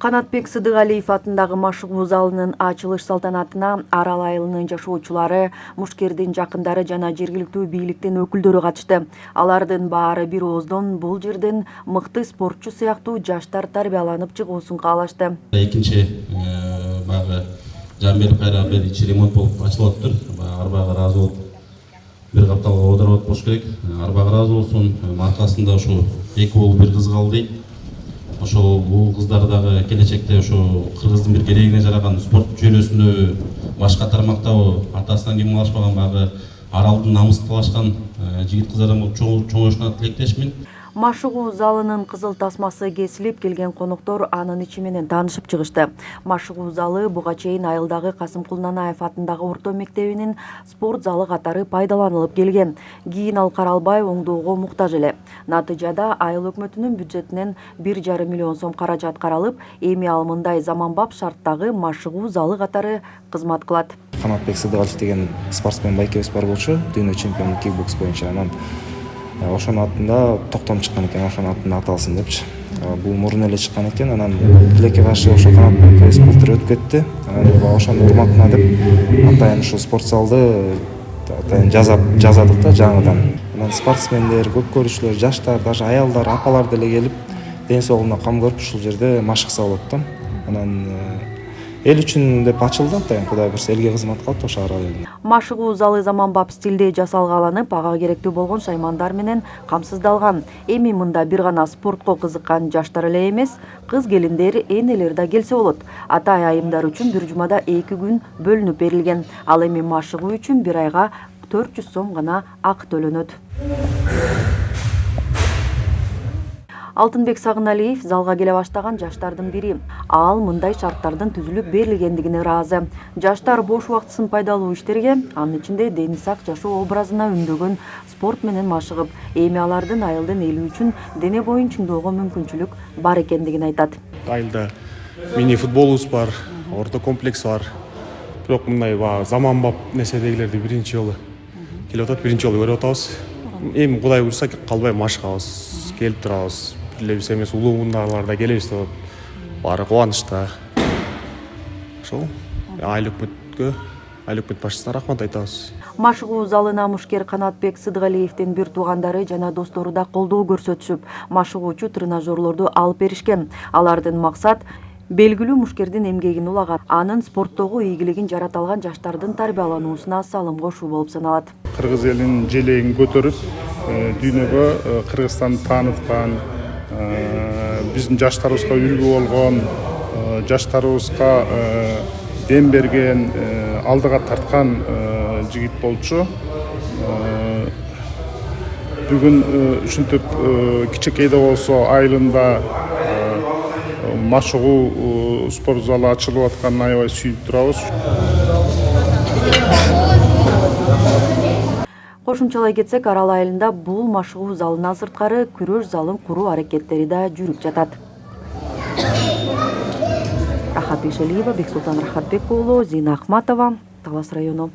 Канатбек Сыдыгалиев атындагы машыгуу залынын ачылыш салтанатына Арал айылынын жашоочулары, мушкердин жакындары жана жергиликтүү бийликтин өкүлдөрү катышты. Алардын баары бир ооздон бул жерден мыкты спортчу сыяктуу жаштар тарбияланып чыгуусун каалашты. Экинчи баягы Жамбел кайра бир ичи ремонт болуп ачылып атыптыр. Арбага ыраазы болуп бир капталга оодарып болуш керек. Арбага ыраазы болсун. Аркасында ушу эки уул бир кыз калды дейт. Ошол бул кыздар дагы келечекте ошо кыргыздын бир керегине жараган спорт жүйөлөсүндө башка тармактабы атасынан кем калышпаган баягы Аралдын намысын талашкан жигит кыздардан чоңоюшуна тилектешмин. Машыгуу залынын кызыл тасмасы кесилип, келген коноктор анын ичи менен таанышып чыгышты. Машыгуу залы буга чейин айылдагы Касым Кулнанаев атындагы орто мектебинин спорт залы катары пайдаланылып келген. Кийин ал каралбай оңдоого муктаж эле. Натыйжада айыл өкмөтүнүн бюджетинен 1,5 миллион сом каражат каралып, эми ал мындай заманбап шарттагы машыгуу залы катары кызмат кылат. Канатбек Сыдыгалиев деген спортсмен байкебиз бар болчу, дүйнө чемпиону кикбокс боюнча. Анан ошонун атында токтом чыккан экен, ошонун атында аталсын депчи. Бул мурун эле чыккан экен, анан тилекке каршы ошо Канатбек былтыр өтүп кетти. Анан ошонун урматына деп атайын ушу спорт залды атайын жазадык да жаңыдан. Анан спортсмендер, көп көрүүчүлөр, жаштар, даже аялдар, апалар деле келип, ден соолугуна кам көрүп ушул жерде машыкса болот да. Анан эл үчүн деп ачылды, атайын Кудай берсе элге кызмат кылат ошо Арал элине. Машыгуу залы заманбап стилде жасалгаланып, ага керектүү болгон шаймандар менен камсыздалган. Эми мында бир гана спортко кызыккан жаштар эле эмес, кыз келиндер, энелер да келсе болот. Атай айымдар үчүн бир жумада 2 күн бөлүнүп берилген. Ал эми машыгуу үчүн бир айга 400 сом гана акы төлөнөт. Алтынбек Сагыналиев залга келе баштаган жаштардын бири. Ал мындай шарттардын түзүлүп берилгендигине ыраазы. Жаштар бош убактысын пайдалуу иштерге, анын ичинде дени сак жашоо образына үндөгөн спорт менен машыгып, эми алардын айылдын эли үчүн дене боюн чыңдоого мүмкүнчүлүк бар экендигин айтат. Айылда мини футболубуз бар, орто комплекс бар. Бирок мындай заманбап нерседегилерди биринчи жолу келип атат, биринчи жолу көрүп атабыз. Эми Кудай буйрса калбай машыгабыз, келип турабыз. Билебиз эмес улуугундагылар келебиз деп баары кубанычта. Ошол айыл өкмөт башчысына рахмат айтабыз. Машыгуу залына мушкер Канатбек Сыдыгалиевдин бир туугандары жана достору да колдоо көрсөтүшүп, машыгуучу тренажерлорду алып беришкен. Алардын максат белгилүү мушкердин эмгегин улаган, анын спорттогу ийгилигин жарата алган жаштардын тарбиялануусуна салым кошуу болуп саналат. Кыргыз элинин желегин көтөрүп, дүйнөгө Кыргызстанды тааныткан, биздин жаштарыбызга үлгү болгон, жаштарыбызга дем берген, алдыга тарткан жигит болчу. Бүгүн ушинтип кичинекей да болсо айылында машыгуу спорт залы ачылып атканына аябай сүйүнүп турабыз. Кошумчалай кетсек, Арал айылында бул машыгуу залынан сырткары күрөш залын куруу аракеттери да жүрүп жатат. Рахат Бекшалиева, Бексултан Рахатбек уулу, Зина Ахматова, Талас району.